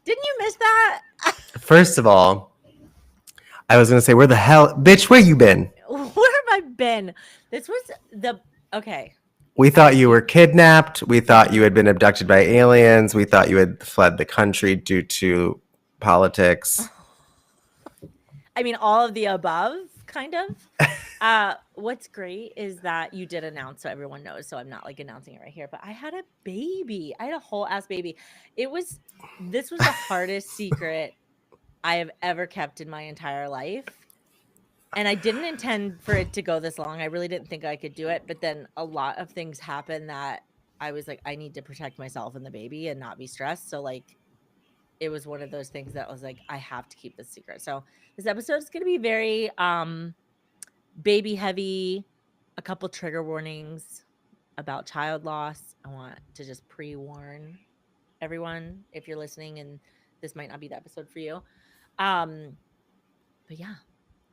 Didn't you miss that? First of all, I was going to say, where the hell, bitch, where you been? Where have I been? This was the okay. We thought you were kidnapped. We thought you had Mhm. been abducted by aliens. We thought you had fled the country due to politics. I mean, all of the above, kind of. What's great is that you did announce so everyone knows, so I'm not like announcing it right here, but I had a baby. I had a whole ass baby. It was this was the hardest secret I have ever kept in my entire life. And I didn't intend for it to go this long. I really didn't think I could do it, but then a lot of things happened that I was like, I need to protect myself and the baby and not be stressed. So like it was one of those things that was like, I have to keep this secret. So this episode is gonna be very baby heavy, a couple trigger warnings about child loss. I want to just pre-warn everyone if you're listening and this might not be the episode for you. Um, but yeah,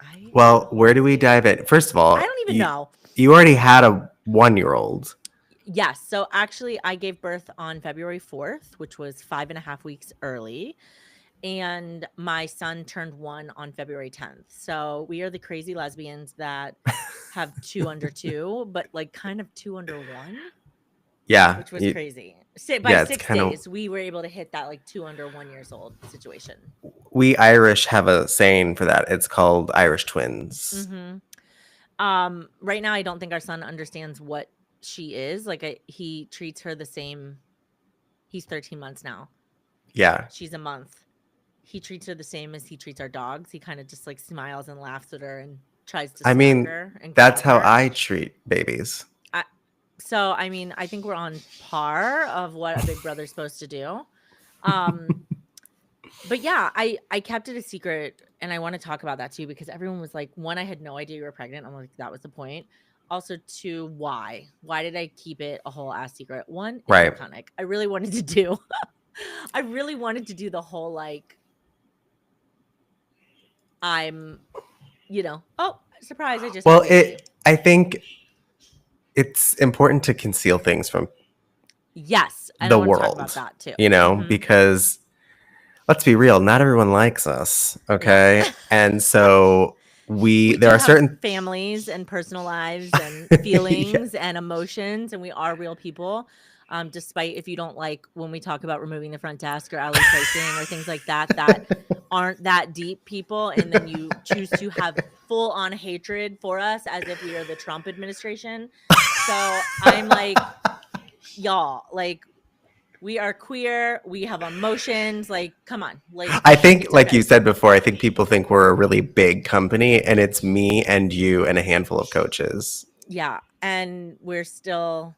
I had a Well, whole where do ass we baby. dive in? First of I all, don't even know. you already had a 1-year-old. Yes. So actually, I gave birth on February 4th, which was 5.5 weeks early. And my son turned 1 on February 10th. So we are the crazy lesbians that have 2 under 2, but like kind of 2 under 1, Yeah. which was crazy. By Yeah, it's 6 kind of. days, we were able to hit that like 2 under 1 years old situation. We Irish have a saying for that. It's called Irish twins. Mhm. Right now I don't think our son understands what she is. Like he treats her the same. He's 13 months now. Yeah. She's a month. He treats her the same as he treats our dogs. He kind of just like smiles and laughs at her and tries to I smack mean, her and that's grab how her. I treat babies. So I mean, I think we're on par of what a big brother's supposed to do. Um, but yeah, I kept it a secret, and I want to talk about that too because everyone was like, one, I had no idea you were pregnant. I'm like, that was the point. Also, two, why? Why did I keep it a whole ass secret? One, it's Right. iconic. I really wanted to do. I really wanted to do the whole like I'm, oh, surprise, I just had a Well, baby. I think it's important to conceal things from Yes, and I the want to talk about world, that too. Mhm. because let's be real, not everyone likes us, Yeah. okay? And so We there do are have certain families and personal lives and yeah. feelings and emotions, and we are real people. Despite if you don't like when we talk about removing the front desk or alley pricing or things like that, that aren't that deep people, and then you choose to have full on hatred for us as if we are the Trump administration. So I'm like, y'all, like we are queer, we have emotions, like come on, like I think, it's like okay. you said before, I think people think we're a really big company, and it's me and you and a handful of coaches. Yeah, and we're still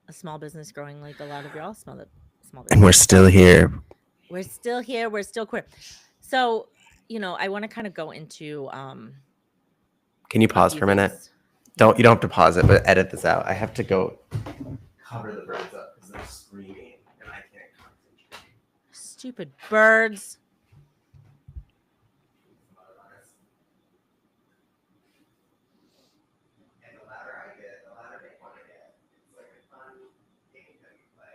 a small business growing like a lot of y'all small And we're businesses. still So here. we're still here, we're still queer. So, I want to kind of go into Can you a pause few for a minute? things. You Yeah. don't have to pause it, but edit this out. I have to go cover the birds up because they're screaming and I can't concentrate. Stupid birds. And the louder I get, the louder they want to get. It's like a fun game that you play.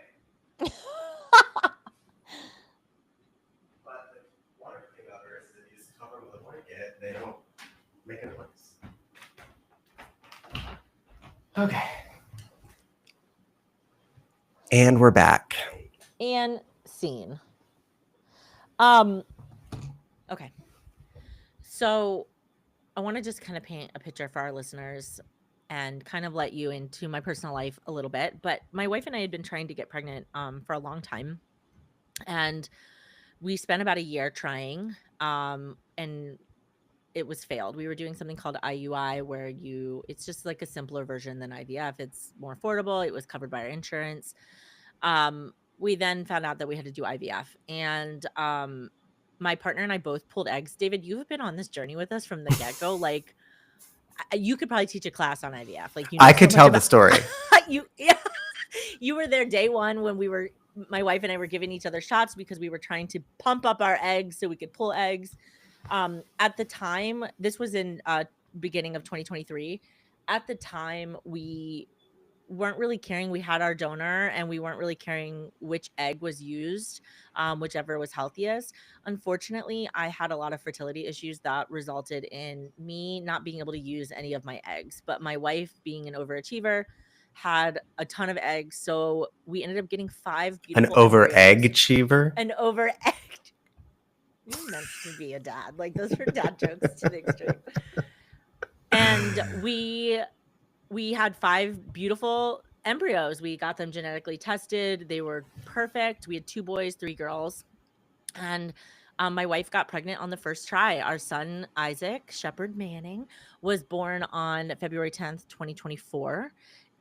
But the wonderful thing about birds is if you just cover them with a blanket, they don't make a noise. Okay. And we're back. And scene. Okay. So I want to just kind of paint a picture for our listeners and kind of let you into my personal life a little bit. But my wife and I had been trying to get pregnant for a long time. And we spent about a year trying. And it was failed. We were doing something called IUI where it's just like a simpler version than IVF. It's more affordable. It was covered by our insurance. We then found out that we had to do IVF, and my partner and I both pulled eggs. David, you have been on this journey with us from the get-go. Like you could probably teach a class on IVF. Like I so could much tell the about story. you. Yeah, you were there day one when my wife and I were giving each other shots because we were trying to pump up our eggs so we could pull eggs. At the time, this was in beginning of 2023. At the time, we weren't really caring. We had our donor and we weren't really caring which egg was used, whichever was healthiest. Unfortunately, I had a lot of fertility issues that resulted in me not being able to use any of my eggs. But my wife, being an overachiever, had a ton of eggs. So we ended up getting 5 An beautiful over embryos. egg achiever. An over egg. You're meant to be a dad. Like those are dad jokes to the extreme. And we had 5 beautiful embryos. We got them genetically tested. They were perfect. We had 2 boys, 3 girls. And my wife got pregnant on the first try. Our son, Isaac Shepard Manning, was born on February 10th, 2024.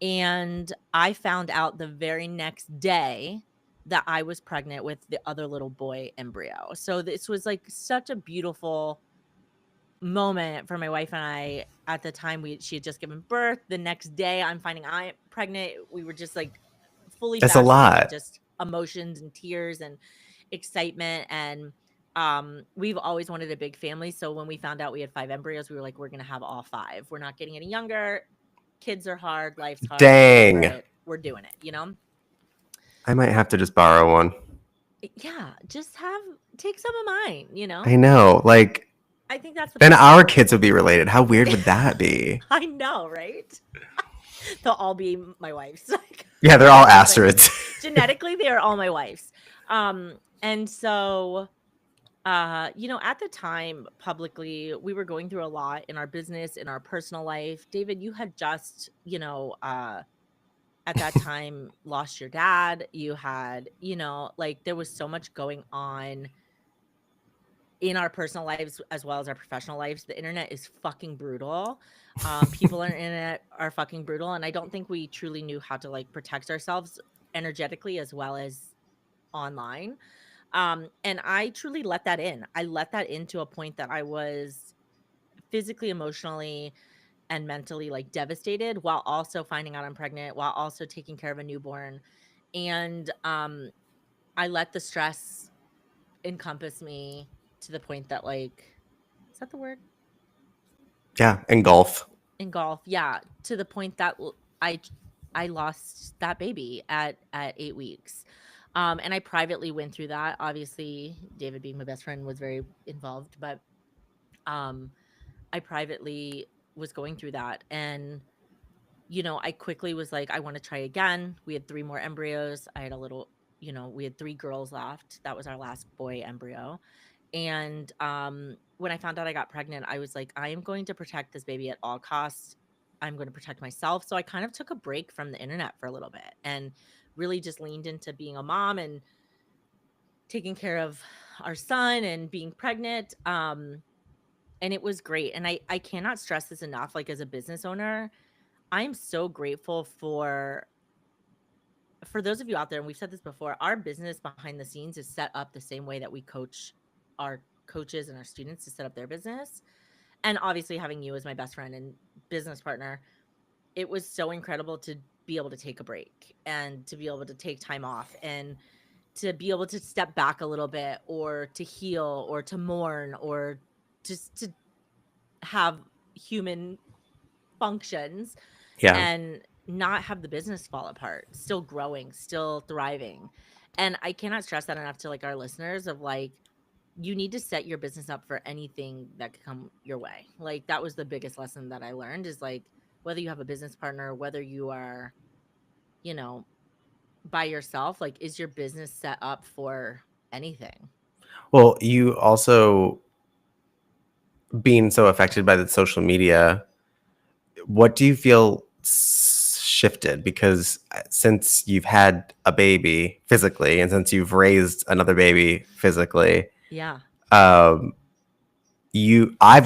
And I found out the very next day that I was pregnant with the other little boy embryo. So this was like such a beautiful moment for my wife and I. At the time, she had just given birth. The next day I'm finding I'm pregnant. We were just like fully That's a basking lot. in just emotions and tears and excitement. And we've always wanted a big family. So when we found out we had 5 embryos, we were like, we're gonna have all 5. We're not getting any younger. Kids are hard, life's hard. Dang. We're doing it, you know? I might have to just borrow one. Yeah, just take some of mine, you know? I know. Like, I think that's the then best. our kids would be related. How weird would that be? I know, right? They'll all be my wife's. Like, Yeah, they're all asteroids. genetically, they are all my wife's. And so, you know, at the time, publicly, we were going through a lot in our business, in our personal life. David, you had just, you know, at that time lost your dad. You had, you know, like there was so much going on in our personal lives as well as our professional lives. The internet is fucking brutal. People on the internet are fucking brutal. And I don't think we truly knew how to like protect ourselves energetically as well as online. And I truly let that in. I let that in to a point that I was physically, emotionally, and mentally like devastated while also finding out I'm pregnant, while also taking care of a newborn. And I let the stress encompass me to the point that like, is that the word? Yeah, engulf. Engulf. Yeah, to the point that I lost that baby at 8 weeks. And I privately went through that. Obviously, David being my best friend was very involved, but I privately was going through that. And, you know, I quickly was like, I want to try again. We had 3 more embryos. I had a little, you know, we had 3 girls left. That was our last boy embryo. And when I found out I got pregnant, I was like, I am going to protect this baby at all costs. I'm going to protect myself. So I kind of took a break from the internet for a little bit and really just leaned into being a mom and taking care of our son and being pregnant. And it was great. And I cannot stress this enough. Like as a business owner, I'm so grateful for those of you out there, and we've said this before, our business behind the scenes is set up the same way that we coach our coaches and our students to set up their business. And obviously having you as my best friend and business partner, it was so incredible to be able to take a break and to be able to take time off and to be able to step back a little bit or to heal or to mourn or just to have human functions. Yeah. And not have the business fall apart, still growing, still thriving. And I cannot stress that enough to like our listeners of like, you need to set your business up for anything that could come your way. Like that was the biggest lesson that I learned is like, whether you have a business partner, whether you are, you know, by yourself, like, is your business set up for anything? Well, you also being so affected by the social media, what do you feel shifted? Because since you've had a baby physically and since you've raised another baby physically, Yeah. I've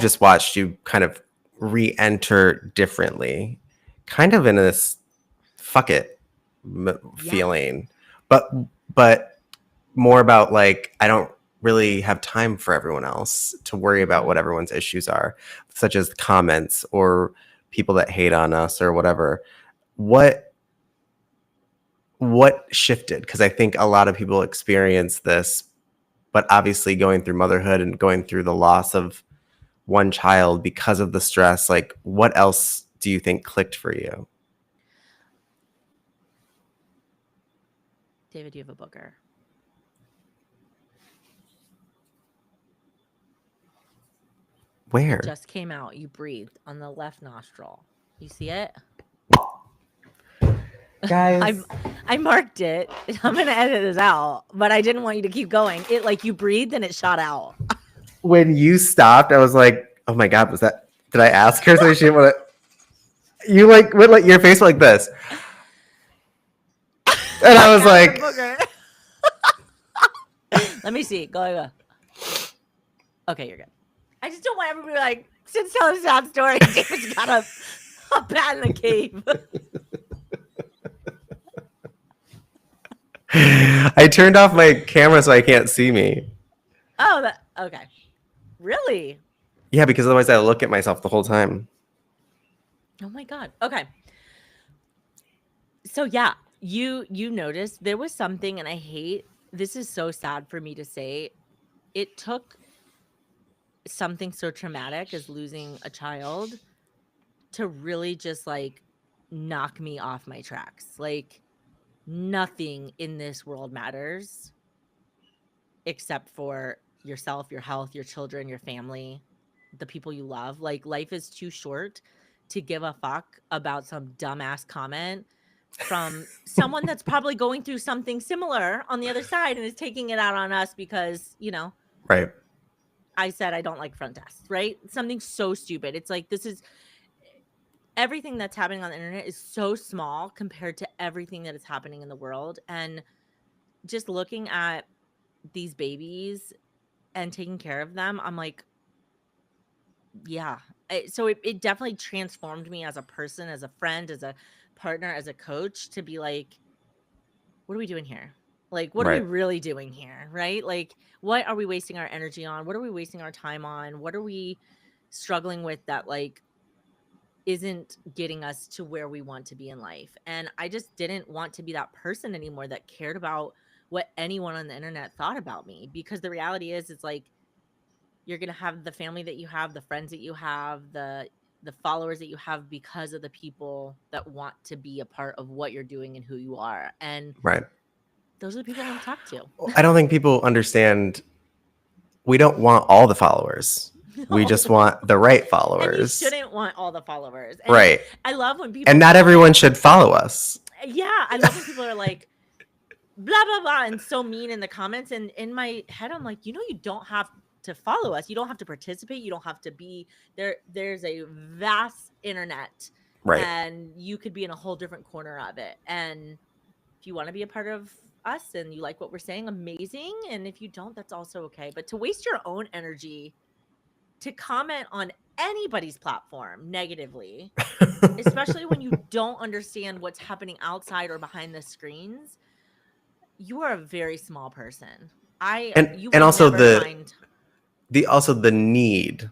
just watched you kind of re-enter differently, kind of in this fuck it feeling, but more about like, I don't really have time for everyone else to worry about what everyone's issues are, such as comments or people that hate on us or whatever. What shifted? Because I think a lot of people experience this, but obviously going through motherhood and going through the loss of one child because of the stress, like what else do you think clicked for you? David, you have a booger. Where? It just came out. You breathed on the left nostril. You see it? Guys, I marked it. I'm gonna edit this out, but I didn't want you to keep going. It like you breathed and it shot out. when you stopped, I was like, "Oh my god, was that? Did I ask her so she didn't want to?" You like went like your face went like this, and I was got like, the booger. Let me see. Go. Okay, you're good. I just don't want everybody to be like, since tell a sad story, David's got a bat in the cave. I turned off my camera so I can't see me. Oh, okay. Really? Yeah, because otherwise I look at myself the whole time. Oh my god. Okay. So yeah, you noticed there was something, and I hate this is so sad for me to say. It took something so traumatic as losing a child to really just like knock me off my tracks. Like nothing in this world matters except for yourself, your health, your children, your family, the people you love. Like life is too short to give a fuck about some dumbass comment from someone that's probably going through something similar on the other side and is taking it out on us because, you know, Right. I said I don't like front desks, right? Something so stupid. It's like this is everything that's happening on the internet is so small compared to everything that is happening in the world. And just looking at these babies and taking care of them, I'm like, yeah. So it definitely transformed me as a person, as a friend, as a partner, as a coach to be like, what are we doing here? Like, what are we Right. really doing here? Right? Like, what are we wasting our energy on? What are we wasting our time on? What are we struggling with that like isn't getting us to where we want to be in life? And I just didn't want to be that person anymore that cared about what anyone on the internet thought about me, because the reality is it's like you're going to have the family that you have, the friends that you have, the followers that you have because of the people that want to be a part of what you're doing and who you are. And Right. those are the people I want to talk to. I don't think people understand. We don't want all the followers. We just want the right And you followers. shouldn't want all the followers. And Right. I love when people And not everyone should follow us. Yeah, I love when people are like blah blah blah and so mean in the comments. And in my head, I'm like, you know, you don't have to follow us. You don't have to participate. You don't have to be there. There's a vast internet, Right. and you could be in a whole different corner of it. And if you want to be a part of us and you like what we're saying, amazing. And if you don't, that's also okay. But to waste your own energy to comment on anybody's platform negatively, especially when you don't understand what's happening outside or behind the screens, you are a very small person. You and will also never find the need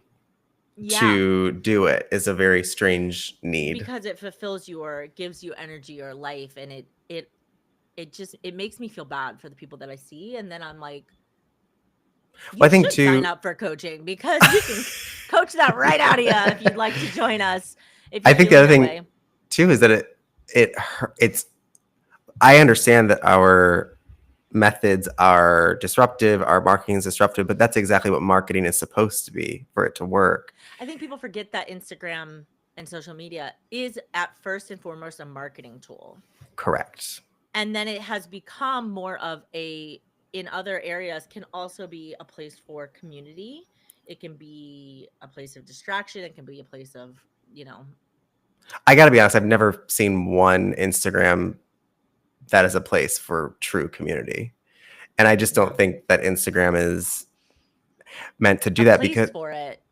yeah, to do it is a very strange need. because it fulfills you or it gives you energy or life, and it makes me feel bad for the people that I see, and then I'm like, you Well, I think should sign too. up for coaching because you can coach that right out of you if you'd like to join us. If I you're think the feeling other that thing way. too is that it's. I understand that our methods are disruptive, our marketing is disruptive, but that's exactly what marketing is supposed to be for it to work. I think people forget that Instagram and social media is at first and foremost a marketing tool. Correct. And then it has become more of in other areas, can also be a place for community. It can be a place of distraction. It can be a place of, I got to be honest, I've never seen one Instagram that is a place for true community. And I just don't think that Instagram is meant to do that place because, for it.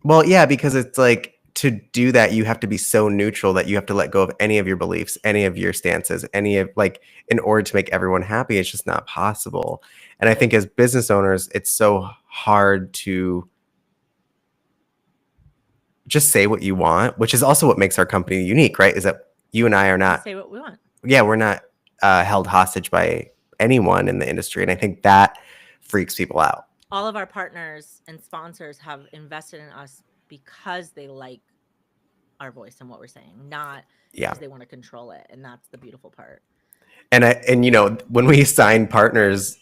well, yeah, because it's like to do that, you have to be so neutral that you have to let go of any of your beliefs, any of your stances, in order to make everyone happy. It's just not possible. And I think as business owners, it's so hard to just say what you want, which is also what makes our company unique, right? Is that you and I are not, Say what we want. yeah, we're not held hostage by anyone in the industry. And I think that freaks people out. All of our partners and sponsors have invested in us because they like our voice and what we're saying, not because they want to control it. And that's the beautiful part. And when we sign partners,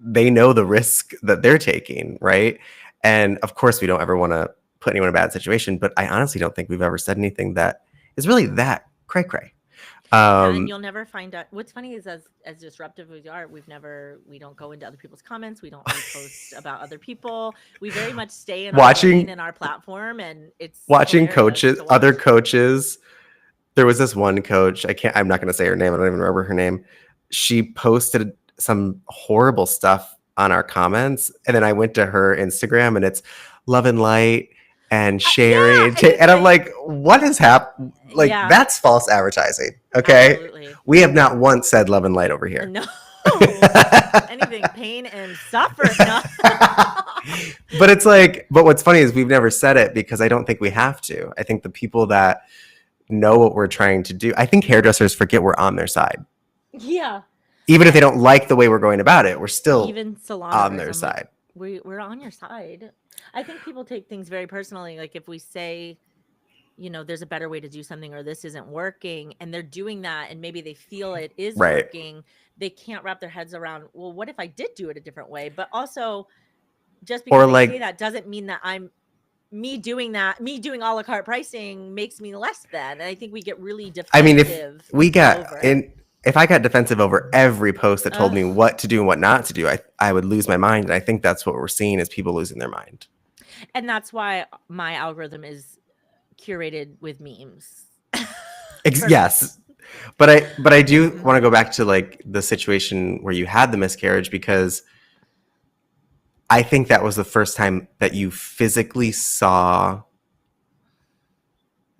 they know the risk that they're taking, right? And of course, we don't ever want to put anyone in a bad situation, but I honestly don't think we've ever said anything that is really that cray cray. Yeah, and you'll never find out. What's funny is as disruptive as we are, we don't go into other people's comments. We don't repost about other people. We very much stay in our lane and our platform, and it's watching hilarious to watch. other coaches. There was this one coach. I'm not going to say her name. I don't even remember her name. She posted some horrible stuff on our comments, and then I went to her Instagram, and it's love and light and sharing. And I'm like, what has happened? Like, that's false advertising. Okay. Absolutely. We have not once said love and light over here. No. Anything pain and suffering. No. But it's like, but what's funny is we've never said it because I don't think we have to. I think the people that know what we're trying to do, I think hairdressers forget we're on their side. Yeah. Even if they don't like the way we're going about it, we're still even on their side. We're on your side. I think people take things very personally. Like if we say, there's a better way to do something or this isn't working, and they're doing that and maybe they feel it is working, they can't wrap their heads around, well, what if I did do it a different way? But also, just because they say that doesn't mean that me doing a la carte pricing makes me less than. And I think we get really defensive. I mean, if I got defensive over every post that told me what to do and what not to do, I would lose my mind. And I think that's what we're seeing is people losing their mind. And that's why my algorithm is curated with memes. Yes. But I do want to go back to like the situation where you had the miscarriage, because I think that was the first time that you physically saw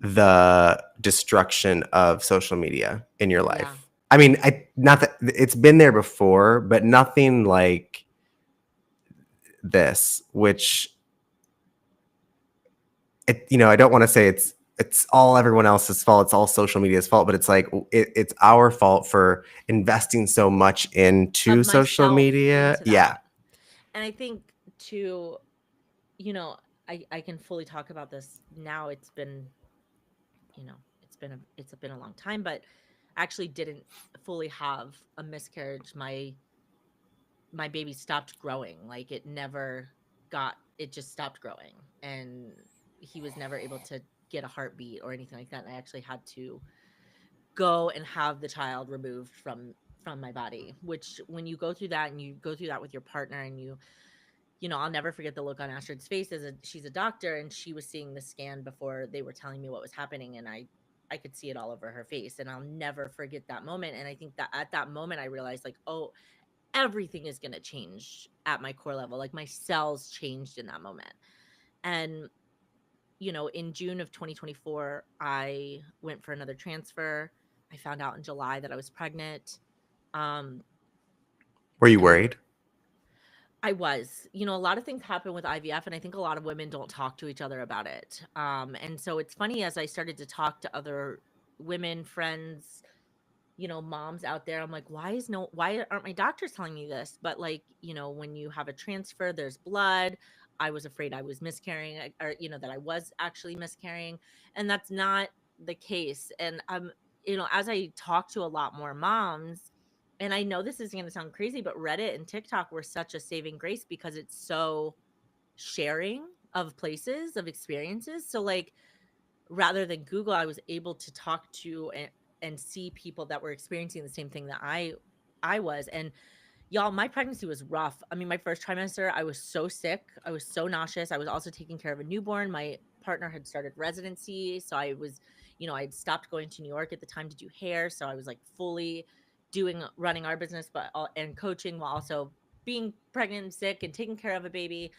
the destruction of social media in your life. Yeah. I mean, not that it's been there before, but nothing like this, which I don't want to say it's all everyone else's fault. It's all social media's fault, but it's like it's our fault for investing so much into social media. Yeah. And I think too, I can fully talk about this now. It's been, it's been a long time, but I actually didn't fully have a miscarriage. My baby stopped growing. Like it just stopped growing, and he was never able to get a heartbeat or anything like that. And I actually had to go and have the child removed from my body, which when you go through that and you go through that with your partner, and I'll never forget the look on Astrid's face she's a doctor, and she was seeing the scan before they were telling me what was happening. And I could see it all over her face, and I'll never forget that moment. And I think that at that moment I realized like, oh, everything is going to change at my core level. Like my cells changed in that moment. And in June of 2024, I went for another transfer. I found out in July that I was pregnant. Were you worried? I was. A lot of things happen with IVF, and I think a lot of women don't talk to each other about it. And so it's funny, as I started to talk to other women, friends, moms out there, I'm like, why aren't my doctors telling me this? But like, when you have a transfer, there's blood. I was afraid I was miscarrying, or, that I was actually miscarrying. And that's not the case. And as I talk to a lot more moms, and I know this is going to sound crazy, but Reddit and TikTok were such a saving grace because it's so sharing of places, of experiences. So like, rather than Google, I was able to talk to and see people that were experiencing the same thing that I was. And y'all, my pregnancy was rough. I mean, my first trimester, I was so sick. I was so nauseous. I was also taking care of a newborn. My partner had started residency. So I was, I'd stopped going to New York at the time to do hair. So I was like fully running our business, and coaching while also being pregnant and sick and taking care of a baby.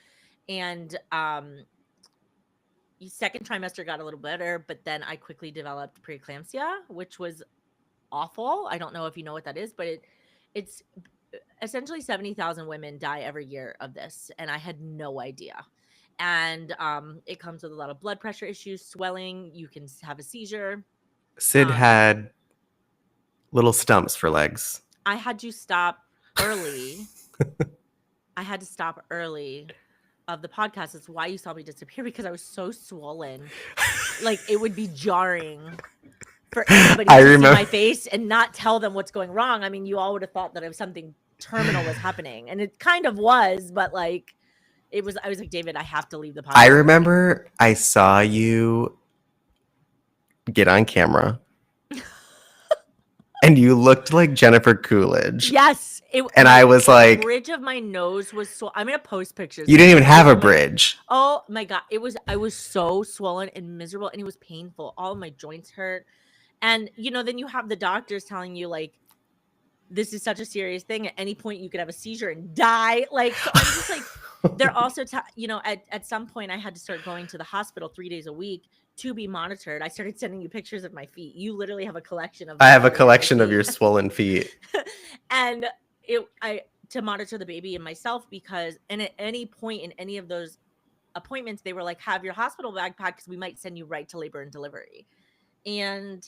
And second trimester got a little better, but then I quickly developed preeclampsia, which was awful. I don't know if you know what that is, but it's essentially 70,000 women die every year of this, and I had no idea. And it comes with a lot of blood pressure issues, swelling. You can have a seizure. Sid had little stumps for legs. I had to stop early. I had to stop early of the podcast. That's why you saw me disappear, because I was so swollen. Like it would be jarring for anybody I to see remember- my face and not tell them what's going wrong. I mean, you all would have thought that if something terminal was happening, and it kind of was, but like it was. I was like, David, I have to leave the podcast. I remember I saw you get on camera and you looked like Jennifer Coolidge. Yes, And I was the like- bridge of my nose was so. I'm gonna post pictures. You didn't even have a bridge. Oh my god, I was so swollen and miserable, and it was painful. All of my joints hurt, and then you have the doctors telling you like, this is such a serious thing. At any point, you could have a seizure and die. Like, so I'm just like. They're also, at some point I had to start going to the hospital 3 days a week to be monitored. I started sending you pictures of my feet. You literally have a collection of. I have a my collection of feet. your swollen feet. And to monitor the baby and myself, because at any point in any of those appointments, they were like, have your hospital bag packed because we might send you right to labor and delivery. And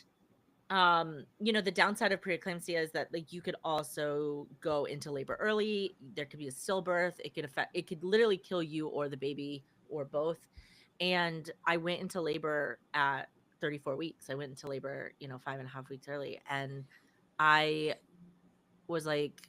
the downside of preeclampsia is that like you could also go into labor early. There could be a stillbirth. It could literally kill you or the baby or both. And I went into labor at 34 weeks. I went into labor, 5.5 weeks early. And I was like,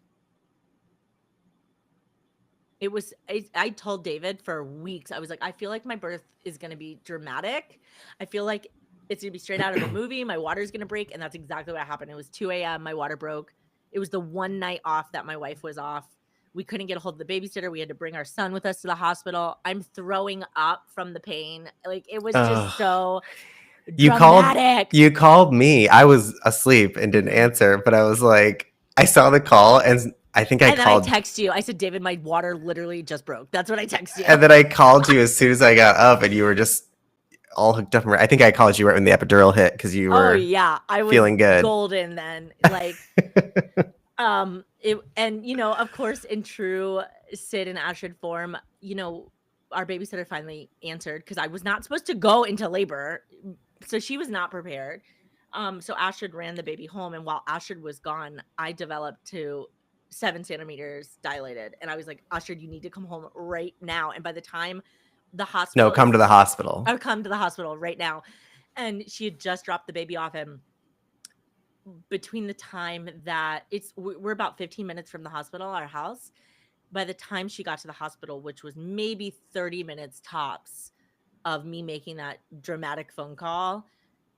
I told David for weeks, I was like, I feel like my birth is going to be dramatic. I feel like it's going to be straight out of a movie. My water's going to break. And that's exactly what happened. It was 2 a.m. My water broke. It was the one night off that my wife was off. We couldn't get a hold of the babysitter. We had to bring our son with us to the hospital. I'm throwing up from the pain. Like, it was just so dramatic. You called me. I was asleep and didn't answer, but I was like, I saw the call and I think I called. Then I text you. I said, David, my water literally just broke. That's what I text you. And then I called you as soon as I got up and you were just all hooked up. I think I called you right when the epidural hit because you were I was feeling good. Golden then. Like, of course, in true Sid and Astrid form, our babysitter finally answered because I was not supposed to go into labor. So she was not prepared. So Astrid ran the baby home. And while Astrid was gone, I developed to 7 centimeters dilated. And I was like, Astrid, you need to come home right now. And by the time the hospital. No, come to the hospital. I'll come to the hospital right now. And she had just dropped the baby off. And between the time that we're about 15 minutes from the hospital, our house, by the time she got to the hospital, which was maybe 30 minutes tops of me making that dramatic phone call,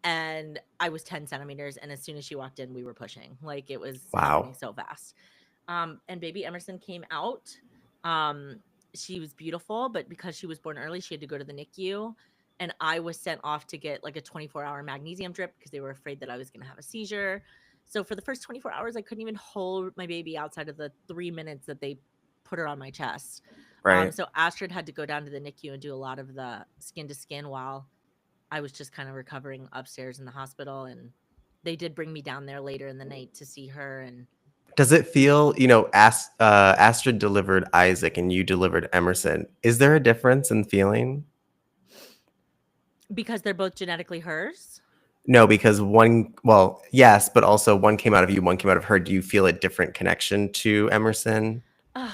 and I was 10 centimeters. And as soon as she walked in, we were pushing. Like, it was happening so fast. And baby Emerson came out. She was beautiful, but because she was born early, she had to go to the NICU. And I was sent off to get like a 24-hour magnesium drip because they were afraid that I was going to have a seizure. So for the first 24 hours, I couldn't even hold my baby outside of the 3 minutes that they put her on my chest. Right. So Astrid had to go down to the NICU and do a lot of the skin to skin while I was just kind of recovering upstairs in the hospital. And they did bring me down there later in the night to see her. And does it feel, Astrid delivered Isaac and you delivered Emerson. Is there a difference in feeling? Because they're both genetically hers? No, because one, well, yes, but also one came out of you, one came out of her. Do you feel a different connection to Emerson? I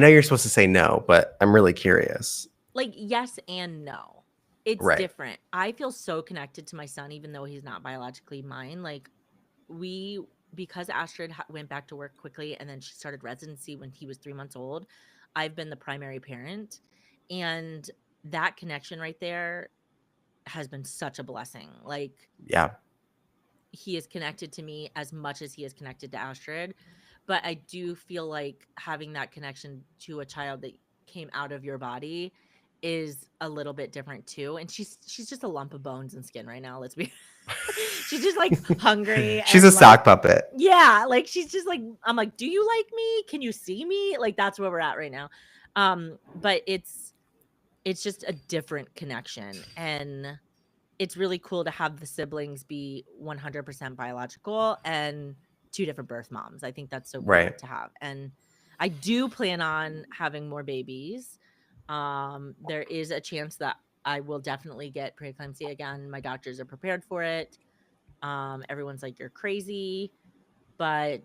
know you're supposed to say no, but I'm really curious. Like, yes and no. It's different. I feel so connected to my son, even though he's not biologically mine. Like, because Astrid went back to work quickly and then she started residency when he was 3 months old, I've been the primary parent. And that connection right there has been such a blessing. Like, yeah, he is connected to me as much as he is connected to Astrid. But I do feel like having that connection to a child that came out of your body is a little bit different too. And she's just a lump of bones and skin right now. Let's be she's just like hungry. She's a sock puppet. Yeah. Like, she's just like, I'm like, do you like me? Can you see me? Like, that's where we're at right now. But it's just a different connection. And it's really cool to have the siblings be 100% biological and 2 different birth moms. I think that's so great to have. And I do plan on having more babies. There is a chance that I will definitely get preeclampsia again. My doctors are prepared for it. Everyone's like, you're crazy, but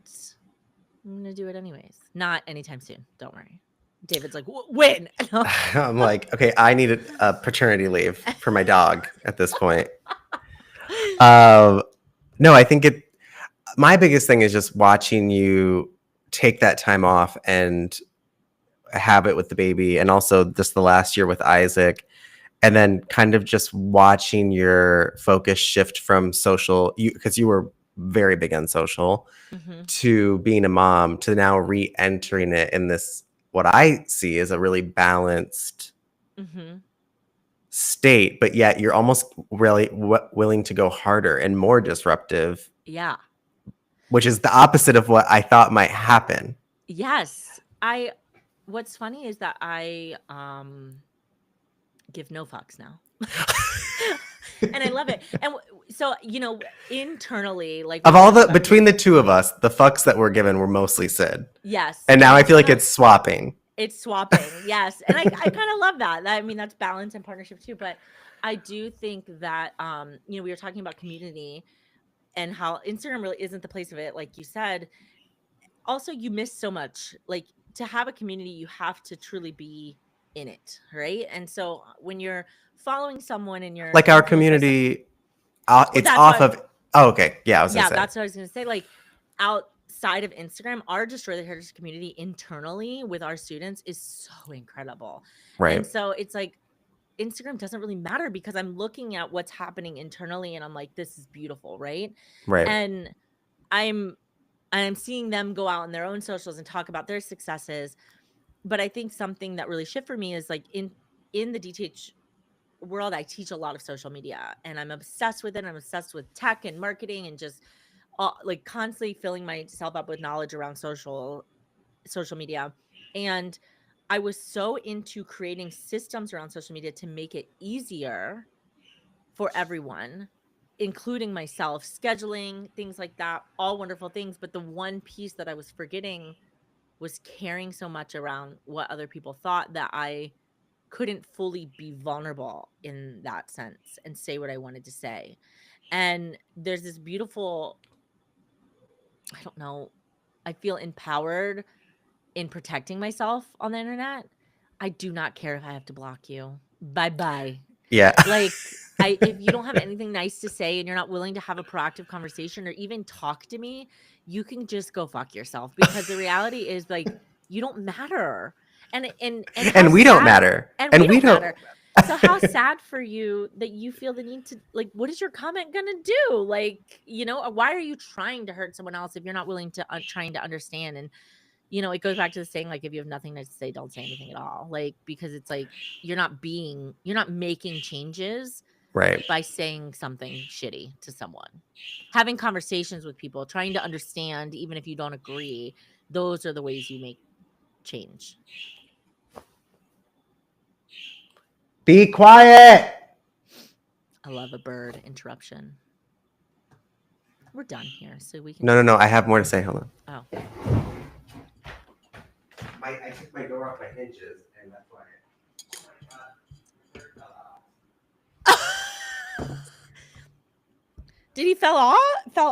I'm going to do it anyways. Not anytime soon. Don't worry. David's like, when? I'm like, okay, I need a paternity leave for my dog at this point. No, I think my biggest thing is just watching you take that time off and have it with the baby, and also just the last year with Isaac, and then kind of just watching your focus shift from social, because you were very big on social, to being a mom, to now re-entering it in this, what I see is a really balanced state, but yet you're almost really willing to go harder and more disruptive. Yeah. Which is the opposite of what I thought might happen. Yes. What's funny is that I give no fucks now. And I love it. And so, internally, like Of all between the two of us, the fucks that were given were mostly Sid. Yes. And now I feel like it's swapping. It's swapping. Yes. And I kind of love that. I mean, that's balance and partnership too. But I do think that, we were talking about community and how Instagram really isn't the place of it. Like you said, also you miss so much. Like, to have a community, you have to truly be in it, right? And so when you're following someone and you're like our community, it's off of. Oh, okay, yeah, I was gonna say. That's what I was gonna say. Like, outside of Instagram, our Destroy the Heritage community internally with our students is so incredible, right? And so it's like Instagram doesn't really matter because I'm looking at what's happening internally and I'm like, this is beautiful, right? And I'm seeing them go out on their own socials and talk about their successes. But I think something that really shifted for me is like in the DTH world, I teach a lot of social media and I'm obsessed with it. I'm obsessed with tech and marketing and just like constantly filling myself up with knowledge around social media. And I was so into creating systems around social media to make it easier for everyone, including myself, scheduling, things like that, all wonderful things. But the one piece that I was forgetting was caring so much around what other people thought that I couldn't fully be vulnerable in that sense and say what I wanted to say. And there's this beautiful, I don't know, I feel empowered in protecting myself on the internet. I do not care if I have to block you. Bye-bye. Yeah. Like, if you don't have anything nice to say and you're not willing to have a proactive conversation or even talk to me, you can just go fuck yourself, because the reality is, like, you don't matter. And we don't matter. And we don't matter. So how sad for you that you feel the need to, like, what is your comment gonna do? Like, why are you trying to hurt someone else if you're not willing to trying to understand? And it goes back to the saying, like, if you have nothing nice to say, don't say anything at all. Like, because it's like you're not making changes right by saying something shitty to someone. Having conversations with people, trying to understand, even if you don't agree, those are the ways you make change. Be quiet. I love a bird interruption. We're done here, so we can. No. I have more to say. Hold on. Oh. I took my door off my hinges, and that's why. Did he fall off? Where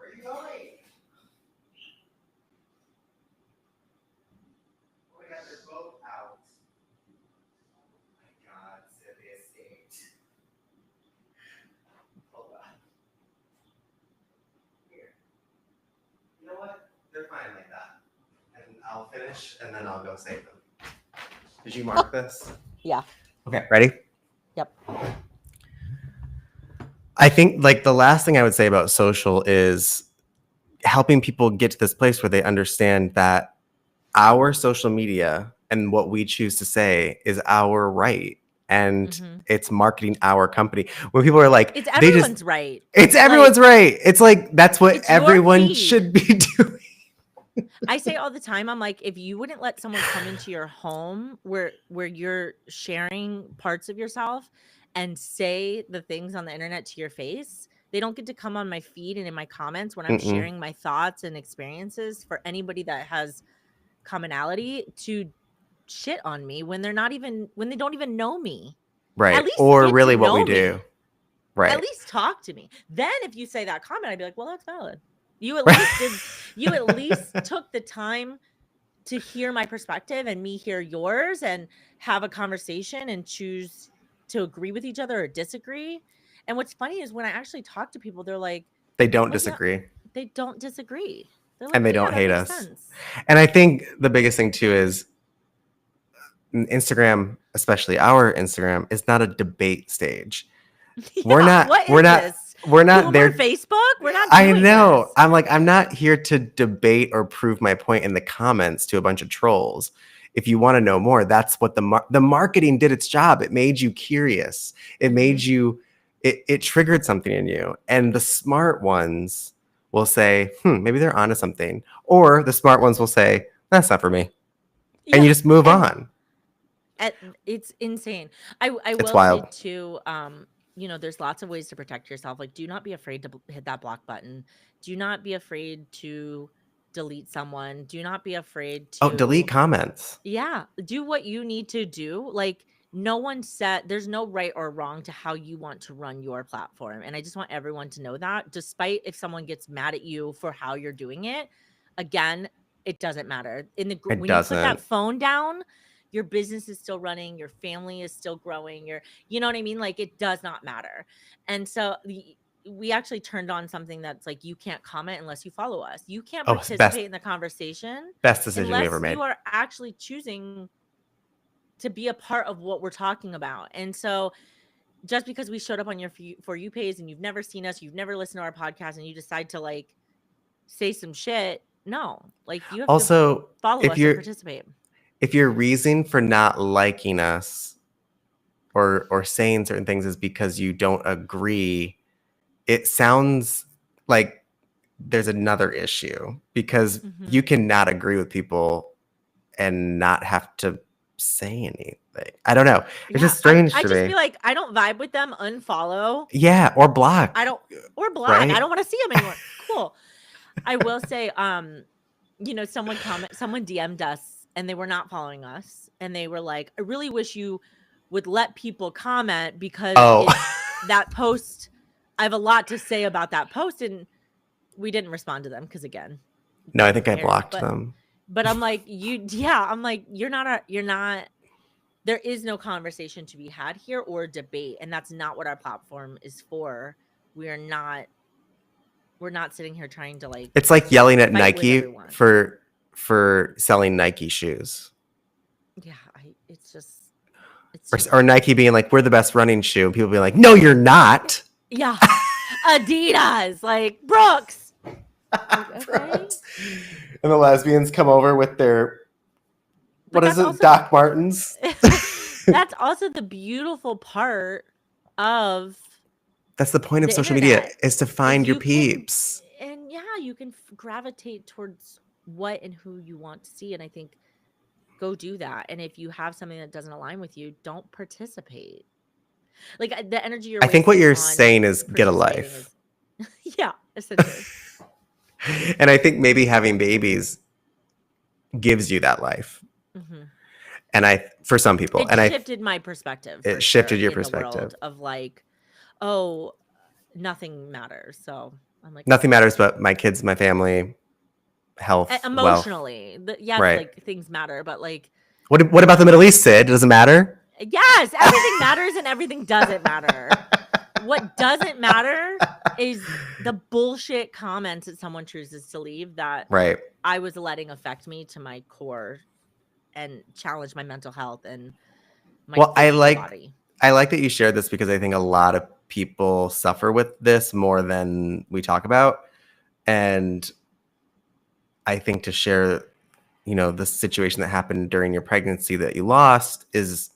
are you going? Oh my God, they're both out. Oh my God, Sylvia escaped. Hold on. Here. You know what? They're fine like that. And I'll finish, and then I'll go save them. Did you mark this? Yeah. Okay, ready? Yep. I think, like, the last thing I would say about social is helping people get to this place where they understand that our social media and what we choose to say is our right. And it's marketing our company. When people are like, it's everyone's right. It's everyone's right. It's like, that's what everyone should be doing. I say all the time, I'm like, if you wouldn't let someone come into your home where you're sharing parts of yourself and say the things on the internet to your face, they don't get to come on my feed and in my comments when I'm sharing my thoughts and experiences for anybody that has commonality to shit on me when they don't even know me. Right. Or really what we do. Right. At least talk to me. Then if you say that comment, I'd be like, well, that's valid. You at least took the time to hear my perspective and me hear yours and have a conversation and choose to agree with each other or disagree. And what's funny is when I actually talk to people, they're like, They don't "Oh, yeah." disagree. They don't disagree. They're like, And they "Yeah, don't that hate makes us. sense." And I think the biggest thing too is Instagram, especially our Instagram, is not a debate stage. We're Yeah, not what we're is not this? we're not Boomer there. Facebook? We're not I doing know. this. I'm like, I'm not here to debate or prove my point in the comments to a bunch of trolls. If you want to know more, that's what the marketing did its job. It made you curious. It made you it triggered something in you. And the smart ones will say, maybe they're onto something. Or the smart ones will say, that's not for me. And you Yeah, just move on. it's insane. I It's will wild. say too, you know, there's lots of ways to protect yourself. Like, do not be afraid to hit that block button. Do not be afraid to delete someone. Do not be afraid Oh, delete to, comments. yeah, do what you need to do. Like, no one said there's no right or wrong to how you want to run your platform. And I just want everyone to know that, despite if someone gets mad at you for how you're doing it, again, it doesn't matter. It When you put that doesn't. phone down, your business is still running, your family is still growing, you know what I mean? Like, it does not matter. And so we actually turned on something that's like, you can't comment unless you follow us. You can't Oh, it's participate in the conversation best decision we unless ever made. you are actually choosing to be a part of what we're talking about. And so just because we showed up on your For You page and you've never seen us, you've never listened to our podcast, and you decide to like say some shit, no, like you have to Also, follow if us and you're participate. if your reason for not liking us or saying certain things is because you don't agree, it sounds like there's another issue, because Mhm. you cannot agree with people and not have to say anything. I don't know. It's just strange I to just me. feel like I don't vibe with them, unfollow. Yeah, or block. I don't, or block. Right? I don't want to see them anymore. Cool. I will say, you know, someone DM'd us and they were not following us, and they were like, I really wish you would let people comment because that post, I have a lot to say about that post. And we didn't respond to them because, again, No, I think I cared. blocked them. But I'm like, I'm like, you're not, there is no conversation to be had here or debate. And that's not what our platform is for. We're not sitting here trying to like, It's like yelling at fight with Nike everyone. for selling Nike shoes. Yeah, it's just, Or Nike being like, we're the best running shoe. And people being like, no, you're not. yeah. Adidas, like Brooks. Like, okay. And the lesbians come over with their, But what is that's it, also Doc Martens? That's also the beautiful part of That's the point of the social media, internet, is to find your you can- peeps. and yeah, you can gravitate towards what and who you want to see. And I think go do that. And if you have something that doesn't align with you, don't participate. Like, the energy you're I think what wasting you're on saying is get a participating life. yeah, essentially. And I think maybe having babies gives you that life. Mhm. And for some people, It shifted my perspective. it for shifted sure, your in the perspective. world of like, oh, nothing matters. So I'm like, Nothing matters but my kids, my family, health, wealth. emotionally. Yes, Right. like things matter, but like, What about the Middle East, Sid? Does it matter? yes, everything matters and everything doesn't matter. What doesn't matter is the bullshit comments that someone chooses to leave that Right. I was letting affect me to my core and challenge my mental health and my physical body. I like that you shared this, because I think a lot of people suffer with this more than we talk about. And I think to share, the situation that happened during your pregnancy that you lost is,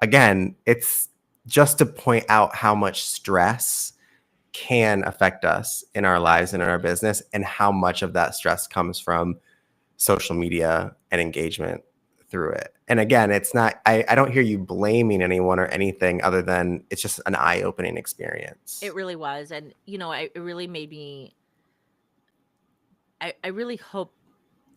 again, it's just to point out how much stress can affect us in our lives and in our business, and how much of that stress comes from social media and engagement through it. And again, it's not, I don't hear you blaming anyone or anything, other than it's just an eye-opening experience. It really was. And, it really made me, I really hope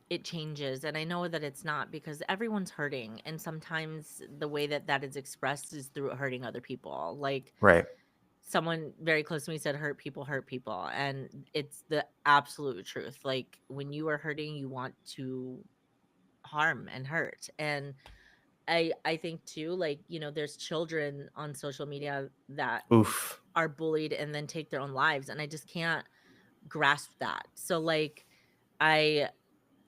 it changes. And I know that it's not, because everyone's hurting. And sometimes the way that is expressed is through hurting other people. Like, Right. someone very close to me said, hurt people. And it's the absolute truth. Like, when you are hurting, you want to harm and hurt. And I think too, like, you know, there's children on social media that Oof. are bullied and then take their own lives, and I just can't grasp that. So like I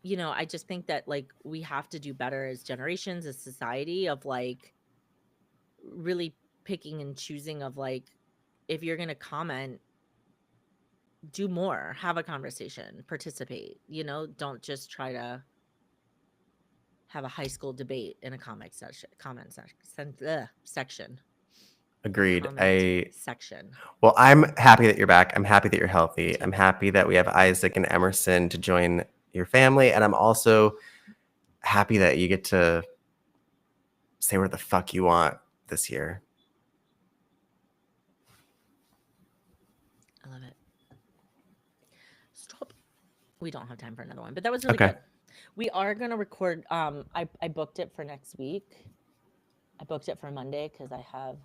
you know, I just think that like we have to do better as generations, as society, of like really picking and choosing of like, if you're going to comment, do more, have a conversation, participate, you know, don't just try to have a high school debate in a section. Agreed. Comment section. Well, I'm happy that you're back. I'm happy that you're healthy. Too. I'm happy that we have Isaac and Emerson to join your family. And I'm also happy that you get to say where the fuck you want this year. I love it. Stop. We don't have time for another one, but that was really Okay. good. We are going to record. I booked it for next week. I booked it for Monday because I have